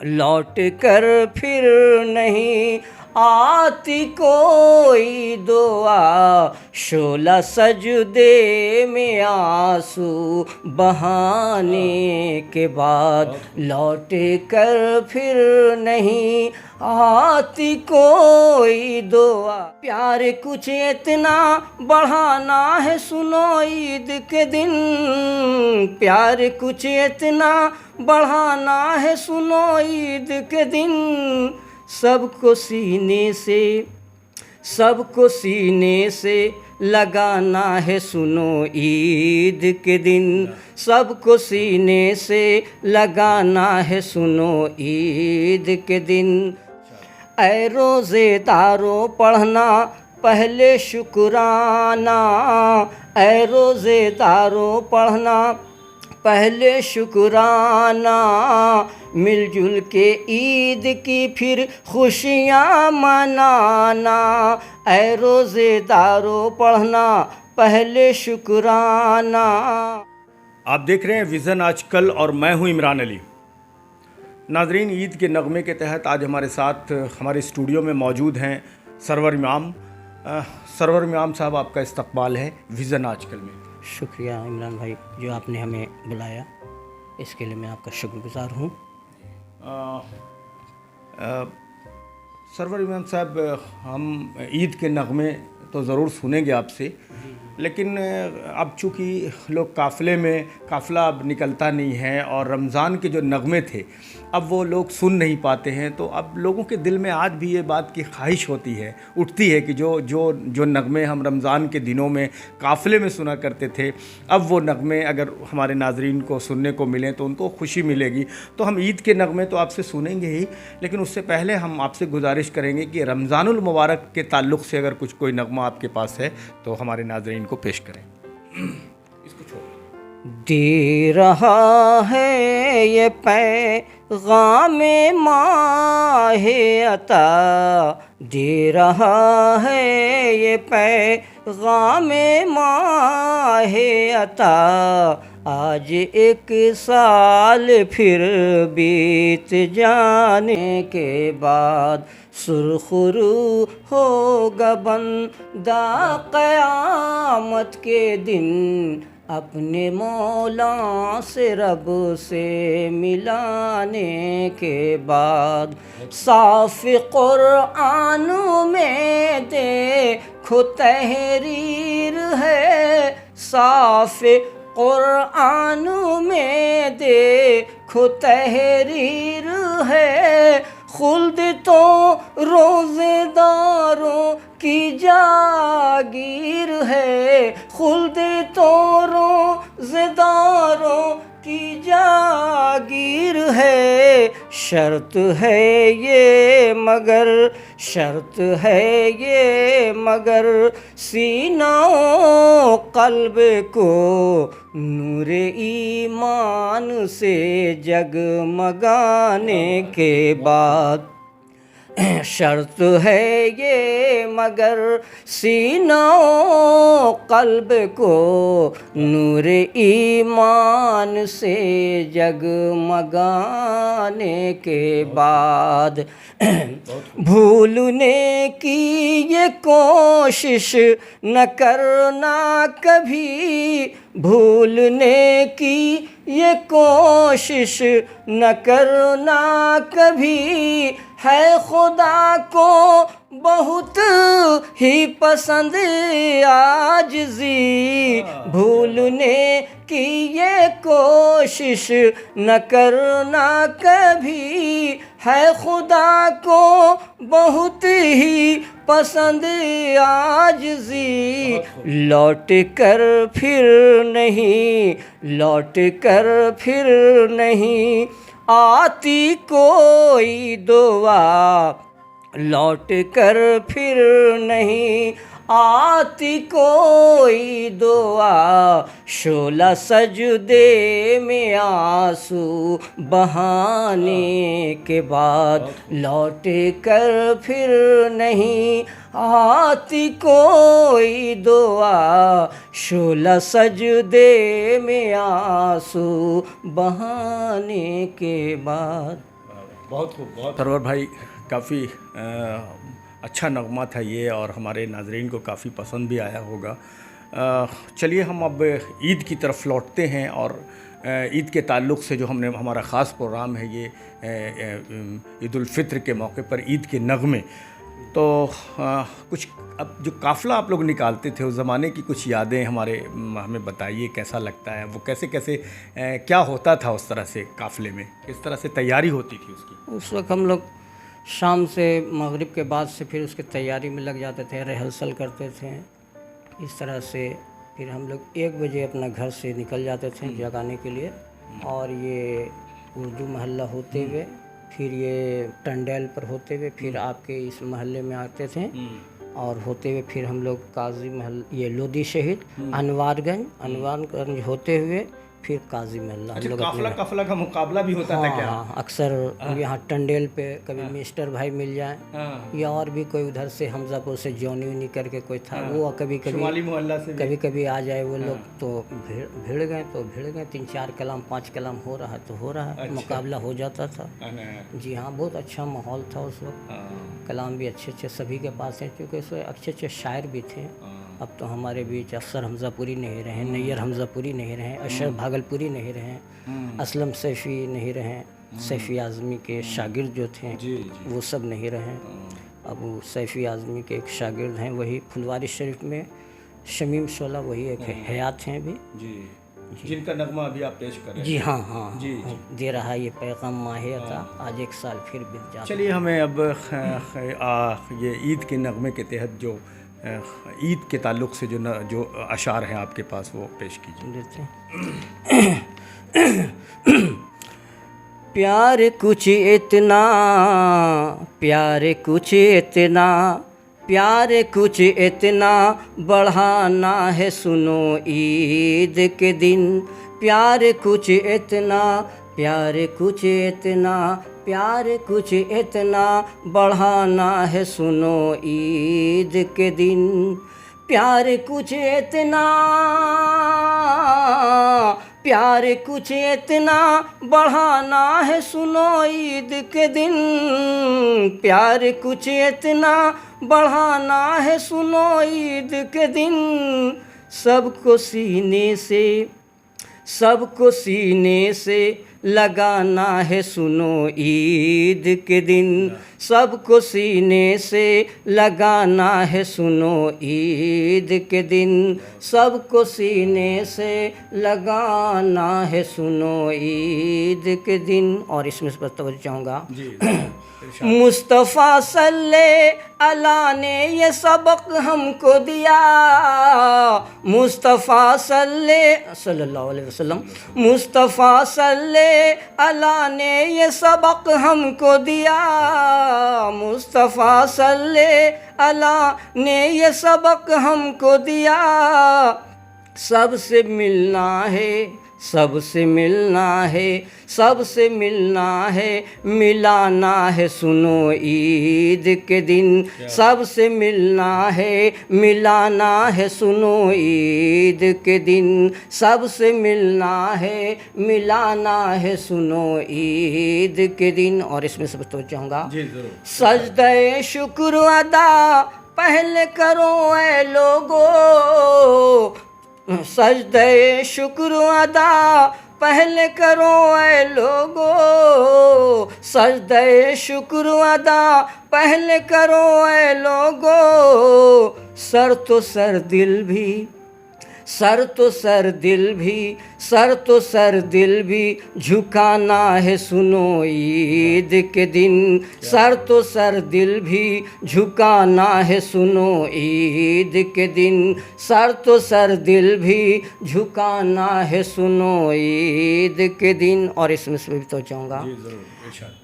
लौट कर फिर नहीं आती कोई दुआ, शोला सजदे में आंसू बहाने के बाद, लौट कर फिर नहीं आती कोई दुआ। प्यार कुछ इतना बढ़ाना है सुनो ईद के दिन, प्यार कुछ इतना बढ़ाना है सुनो ईद के दिन, सबको सीने से लगाना है सुनो ईद के दिन, सबको सीने से लगाना है सुनो ईद के दिन। ऐ रोज़े दारों पढ़ना पहले शुक्राना, ऐ रोज़े दारों पढ़ना पहले शुक्राना, मिलजुल के ईद की फिर खुशियाँ मनाना, ऐ रोज़ेदारों पढ़ना पहले शुक्राना। आप देख रहे हैं विज़न आजकल और मैं हूं इमरान अली। नाजरीन, ईद के नगमे के तहत आज हमारे साथ हमारे स्टूडियो में मौजूद हैं सरवर इमाम। सरवर इमाम साहब, आपका इस्तकबाल है विज़न आजकल में। शुक्रिया इमरान भाई, जो आपने हमें बुलाया, इसके लिए मैं आपका शुक्रगुजार हूँ। सरवर इमाम साहब, हम ईद के नगमे तो ज़रूर सुनेंगे आपसे, लेकिन अब चूँकि लोग काफ़िला अब निकलता नहीं है और रमज़ान के जो नगमे थे अब वो लोग सुन नहीं पाते हैं, तो अब लोगों के दिल में आज भी ये बात की ख्वाहिश उठती है कि जो नगमे हम रमज़ान के दिनों में काफ़िले में सुना करते थे, अब वो नगमे अगर हमारे नाजरीन को सुनने को मिलें तो उनको खुशी मिलेगी। तो हम ईद के नगमे तो आपसे सुनेंगे ही, लेकिन उससे पहले हम आपसे गुजारिश करेंगे कि रमज़ानुल मुबारक के ताल्लुक़ से अगर कोई नगमा आपके पास है तो हमारे नाजरीन को पेश करें। इसको छोड़ दे रहा है ये पैगामे माहे अता, दे रहा है ये पैगामे माहे अता, आज एक साल फिर बीत जाने के बाद, सुरखरू होगा बंदा क़यामत के दिन, अपने मौला से रब से मिलाने के बाद। साफ़ क़ुरआन में देखो तहरीर है, साफ़ क़ुरआन में देखो तहरीर है, खुल्द तो रोज़ेदारों की जागीर है, खुल्द तो रोज़ेदारों की जागीर है। शर्त है ये मगर सीनाओ क़ल्ब को नूरे ईमान से जगमगाने के बाद, शर्त है ये मगर सीनाओ क़ल्ब को नूरे ईमान से जगमगाने के बाद, भूलने की ये कोशिश न करना कभी, भूलने की ये कोशिश न करना कभी, है खुदा को बहुत ही पसंद आजिज़ी, भूलने की ये कोशिश न करना कभी, है खुदा को बहुत ही पसंद आजिज़ी, लौट कर फिर नहीं आती कोई दुआ, लौट कर फिर नहीं आती कोई दुआ, शोला सजदे में आंसू बहाने के बाद, लौट कर फिर नहीं आती कोई दुआ, शोला सजदे में आंसू बहाने के बाद। बहुत खूब, बहुत सरवर भाई, काफ़ी अच्छा नगमा था ये और हमारे नाजरीन को काफ़ी पसंद भी आया होगा। चलिए हम अब ईद की तरफ लौटते हैं और ईद के ताल्लुक़ से जो हमने हमारा ख़ास प्रोग्राम है ये ईद उल फ़ित्र के मौके पर ईद के नगमे। तो कुछ अब जो काफ़िला आप लोग निकालते थे उस ज़माने की कुछ यादें हमें बताइए, कैसा लगता है वो, कैसे कैसे क्या होता था उस तरह से काफ़िले में, किस तरह से तैयारी होती थी उसकी? उस वक्त हम लोग शाम से मगरिब के बाद से फिर उसकी तैयारी में लग जाते थे, रिहर्सल करते थे। इस तरह से फिर हम लोग 1 बजे अपना घर से निकल जाते थे जगाने के लिए, और ये उर्दू महल्ला होते हुए फिर ये टंडेल पर होते हुए फिर आपके इस महल्ले में आते थे, और होते हुए फिर हम लोग काजी महल, ये लोधी शहीद, अनवारगंज होते हुए फिर काजी महल्ला। अच्छा, काफला का मुकाबला भी होता था क्या? हाँ, अक्सर यहाँ टंडेल पे कभी मिस्टर भाई मिल जाए या और भी कोई उधर से हमजापुर से जॉनी उनी करके कोई था, वो कभी मोहल्ला से कभी आ जाए वो लोग, तो भिड़ गए 3-4 कलाम 5 कलाम हो रहा है तो हो रहा है। अच्छा। मुकाबला हो जाता था। जी हाँ, बहुत अच्छा माहौल था उस वक्त। कलाम भी अच्छे सभी के पास हैं, क्योंकि उसमें अच्छे शायर भी थे। अब तो हमारे बीच अफसर हमजापुरी नहीं रहे, नैयर हमजापुरी नहीं रहे, अशरफ भागलपुरी नहीं रहे, असलम सैफ़ी नहीं रहे, सैफ़ी आज़मी के शागिर्द जो थे वो सब नहीं रहे। अब वो सैफ़ी आज़मी के एक शागिर्द हैं, वही फुलवारी शरीफ में शमीम शोला, वही एक हयात हैं अभी जी, जिनका नगमा अभी आप पेश कर रहे हैं। जी हाँ जी, दे रहा है ये पैगाम माहे अता, आज 1 साल फिर बीत जाता। चलिए हमें अब ये ईद के नगमे के तहत जो ईद के ताल्लुक़ से जो अशार हैं आपके पास वो पेश कीजिए। प्यार कुछ इतना, प्यार कुछ इतना, प्यार कुछ इतना बढ़ाना है सुनो ईद के दिन। प्यार कुछ इतना, प्यार कुछ इतना, प्यार कुछ इतना बढ़ाना है सुनो ईद के दिन। प्यार कुछ इतना, प्यार कुछ इतना बढ़ाना है सुनो ईद के दिन। प्यार कुछ इतना बढ़ाना है सुनो ईद के दिन। सबको सीने से लगाना है सुनो ईद के दिन। सबको सीने से लगाना है सुनो ईद के दिन। सबको सीने से लगाना है सुनो ईद के दिन। और इसमें से तवज्जो चाहूँगा, मुस्तफ़ा सल्ले अला ने ये सबक हमको दिया। मुस्तफ़ा सल्लल्लाहु अलैहि वसल्लम, मुस्तफ़ा सल्ले अला ने ये सबक हमको दिया। मुस्तफ़ा सल्ले अला ने ये सबक हमको दिया। सबसे मिलना है, सबसे मिलना है, सबसे मिलना है, मिलाना है सुनो ईद के दिन। सबसे मिलना है, मिलाना है सुनो ईद के दिन। सबसे मिलना है, मिलाना है सुनो ईद के दिन। और इसमें सब तो चाहूँगा, सजदे शुक्र अदा पहले करो ऐ लोगो। सजदे शुक्र अदा पहले करो ऐ लोगो। सजदे शुक्र अदा पहले करो ऐ लोगो। सर तो सर दिल भी, सर तो सर दिल भी, सर तो सर दिल भी झुकाना है सुनो ईद के दिन। सर तो सर दिल भी झुकाना है सुनो ईद के दिन। सर तो सर दिल भी झुकाना है सुनो ईद के दिन। और इसमें से भी तो चाहूँगा,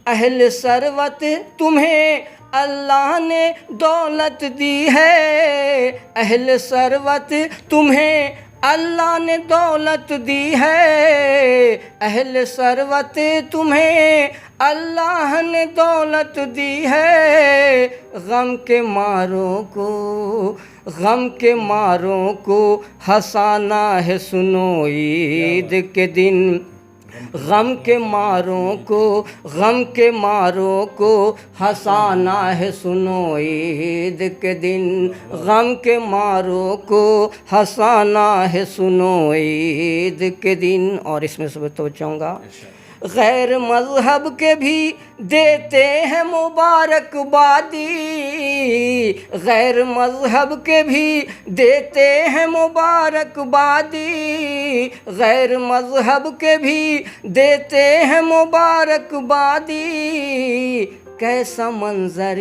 अहल सरवत तुम्हें अल्लाह ने दौलत दी है। अहल सरवत तुम्हें अल्लाह ने दौलत दी है। अहल सरवत तुम्हें अल्लाह ने दौलत दी है। गम के मारों को, गम के मारों को हंसाना है सुनो ईद के दिन। गम के मारों को हंसाना है सुनो ईद के दिन, गम के मारों को हंसाना है सुनो ईद के दिन। और इसमें सब तो चाहूँगा, गैर मज़हब के भी देते हैं मुबारकबादी, गैर मज़हब के भी देते हैं मुबारकबादी, गैर मज़हब के भी देते हैं मुबारकबादी। कैसा मंज़र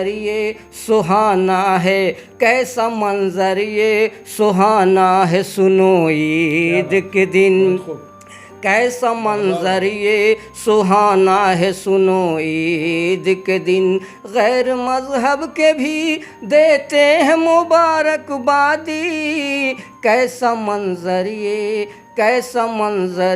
ये सुहाना है, कैसा मंज़र ये सुहाना है सुनो ईद के दिन, कैसा मंज़र ये सुहाना है सुनो ईद के दिन। गैर मज़हब के भी देते हैं मुबारकबादी, कैसा मंज़र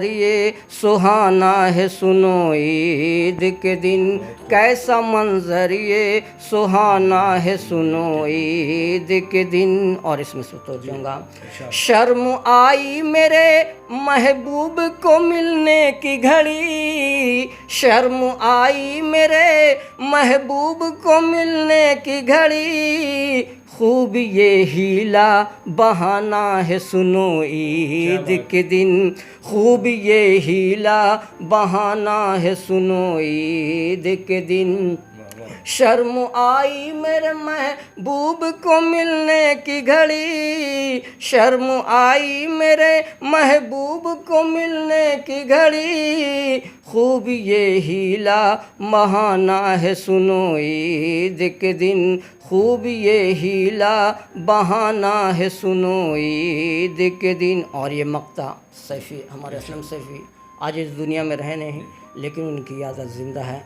ये सुहाना है सुनो ईद के दिन, कैसा मंज़र ये सुहाना है सुनो ईद के दिन। और इसमें से तो जाऊँगा, शर्म आई मेरे महबूब को मिलने की घड़ी, शर्म आई मेरे महबूब को मिलने की घड़ी, खूब ये हीला बहाना है सुनो ईद के दिन, खूब ये हीला बहाना है सुनो ईद के दिन। शर्म आई मेरे महबूब को मिलने की घड़ी, शर्म आई मेरे महबूब को मिलने की घड़ी, खूब ये हीला बहाना है सुनो ईद के दिन, खूब ये हीला बहाना है सुनो ईद के दिन। और ये मक्ता सैफ़ी, हमारे असलम सैफ़ी आज इस दुनिया में रहे नहीं, लेकिन उनकी आदत ज़िंदा है।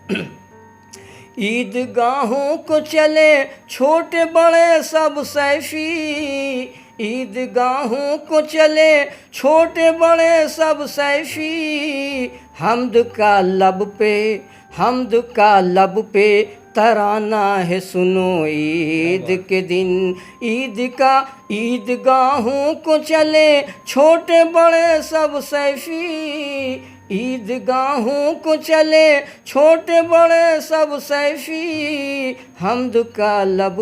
ईदगाहों को चले छोटे बड़े सब सैफ़ी, ईदगाहों को चले छोटे बड़े सब सैफ़ी, हम्द का लब पे तराना है सुनो ईद के दिन। ईदगाहों को चले छोटे बड़े सब सैफ़ी, ईदगाहों को चले छोटे बड़े सब सैफ़ी, हम्द का लब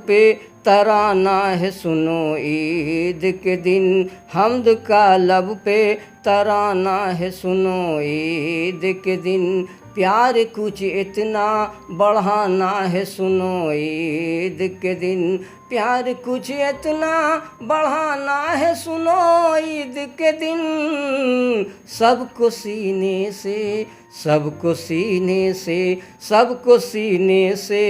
पे तराना है सुनो ईद के दिन, हम्द का लब पे तराना है सुनो ईद के दिन। प्यार कुछ इतना बढ़ाना है सुनो ईद के दिन, प्यार कुछ इतना बढ़ाना है सुनो ईद के दिन। सबको सीने से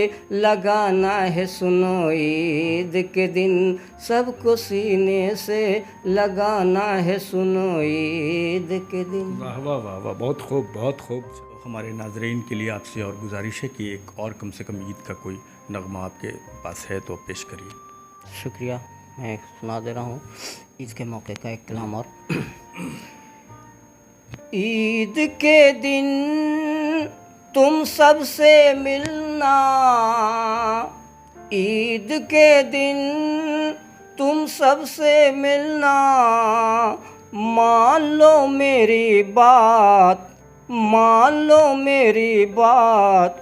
लगाना है सुनो ईद के दिन, सबको सीने से लगाना है सुनो ईद के दिन। वाह वाह वाह वाह, बहुत खूब बहुत खूब। हमारे नाज़रीन के लिए आपसे और गुजारिश है कि एक और कम से कम ईद का कोई नगमा आपके पास है तो पेश करिए। शुक्रिया, मैं सुना दे रहा हूँ ईद के मौके का एक कलाम। और ईद के दिन तुम सबसे मिलना, ईद के दिन तुम सबसे मिलना, मान लो मेरी बात, मान लो मेरी बात,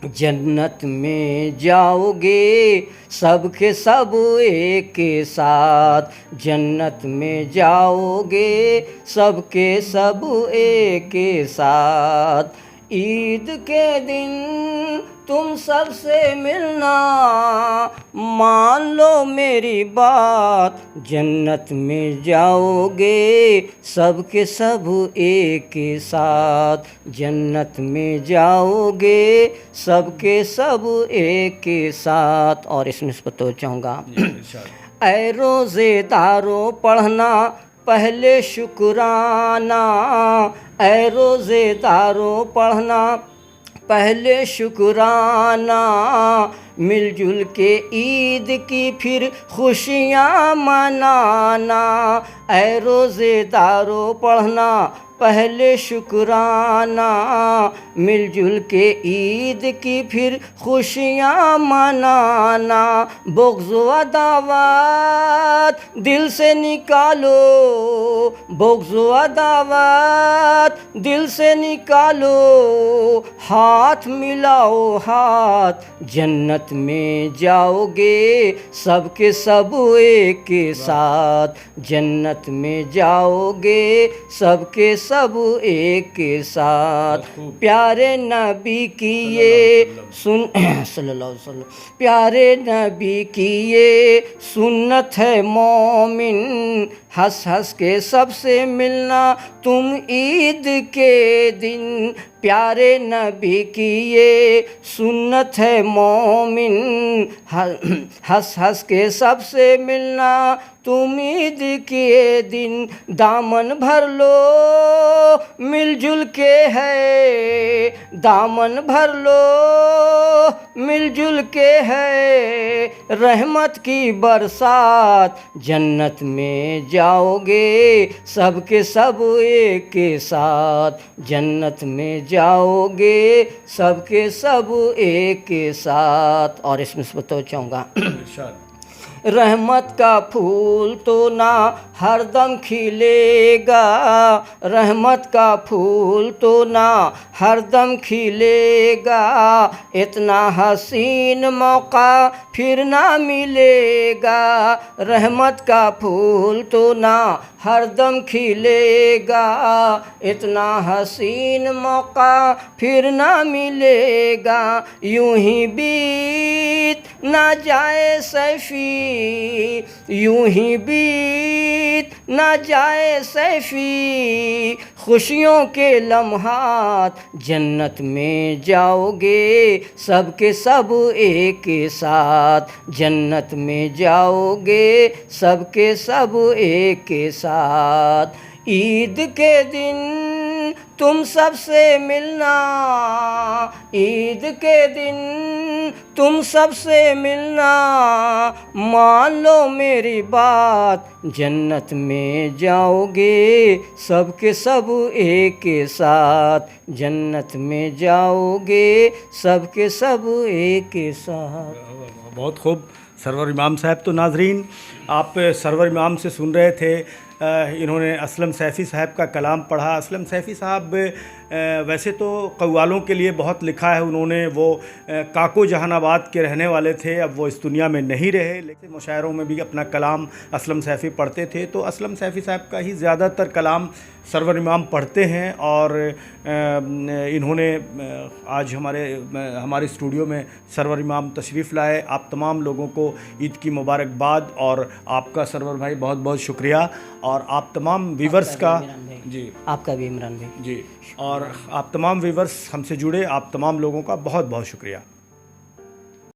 जन्नत में जाओगे सबके सब एक साथ, जन्नत में जाओगे सबके सब एक साथ। ईद के दिन तुम सबसे मिलना, मान लो मेरी बात, जन्नत में जाओगे सबके सब एक साथ, जन्नत में जाओगे सबके सब एक साथ। और इस निस्बत तो चाहूँगा, ऐ रोज़ेदारों पढ़ना पहले शुक्राना, ऐ रोज़ेदारों पढ़ना पहले शुक्राना, मिलजुल के ईद की फिर खुशियाँ मनाना। ऐ रोज़ेदारों पढ़ना पहले शुक्राना, मिलजुल के ईद की फिर खुशियाँ मनाना। बुग़्ज़ व अदावत दिल से निकालो, बुग़्ज़ व अदावत दिल से निकालो। हाथ मिलाओ हाथ, जन्नत में जाओगे सबके सब एक के साथ। जन्नत में जाओगे सबके सब एक के साथ। प्यारे नबी की ये सुन सल्लल्लाहु अलैहि वसल्लम, प्यारे नबी की ये सुन्नत है मोमिन। हंस हंस के सबसे मिलना तुम ईद के दिन। प्यारे नबी की ये सुन्नत है मोमिन, हंस हंस के सबसे मिलना तुम ईद के दिन। दामन भर लो मिलजुल के है, दामन भर लो मिलजुल के है। रहमत की बरसात, जन्नत में जाओगे सबके सब एक के साथ। जन्नत में जाओगे सबके सब एक के साथ। और इसमें से बताना चाहूँगा, रहमत का फूल तो ना हरदम खिलेगा, रहमत का फूल तो ना हरदम खिलेगा। इतना हसीन मौका फिर ना मिलेगा। रहमत का फूल तो ना हरदम खिलेगा, इतना हसीन मौका फिर ना मिलेगा। यूं ही बीत ना जाए सैफी, यूं ही बीत ना जाए सैफी। खुशियों के लम्हात, जन्नत में जाओगे सबके सब एक के साथ। जन्नत में जाओगे सबके सब एक के साथ। ईद के दिन तुम सबसे मिलना, ईद के दिन तुम सबसे मिलना। मान लो मेरी बात, जन्नत में जाओगे सबके सब एक के साथ। जन्नत में जाओगे सबके सब एक के साथ। बहुत खूब सरवर इमाम साहब। तो नाजरीन, आप सरवर इमाम से सुन रहे थे, इन्होंने असलम सैफ़ी साहब का कलाम पढ़ा। असलम सैफ़ी साहब वैसे तो कव्वालों के लिए बहुत लिखा है उन्होंने, वो काको जहानाबाद के रहने वाले थे, अब वो इस दुनिया में नहीं रहे, लेकिन मुशायरों में भी अपना कलाम असलम सैफ़ी पढ़ते थे। तो असलम सैफ़ी साहब का ही ज़्यादातर कलाम सरवर इमाम पढ़ते हैं। और इन्होंने आज हमारे स्टूडियो में सरवर इमाम तशरीफ़ लाए। आप तमाम लोगों को ईद की मुबारकबाद, और आपका सरवर भाई बहुत बहुत शुक्रिया। और आप तमाम व्यूवर्स का जी, आपका भी इमरान भाई जी, और आप तमाम व्यूवर्स हमसे जुड़े, आप तमाम लोगों का बहुत बहुत शुक्रिया।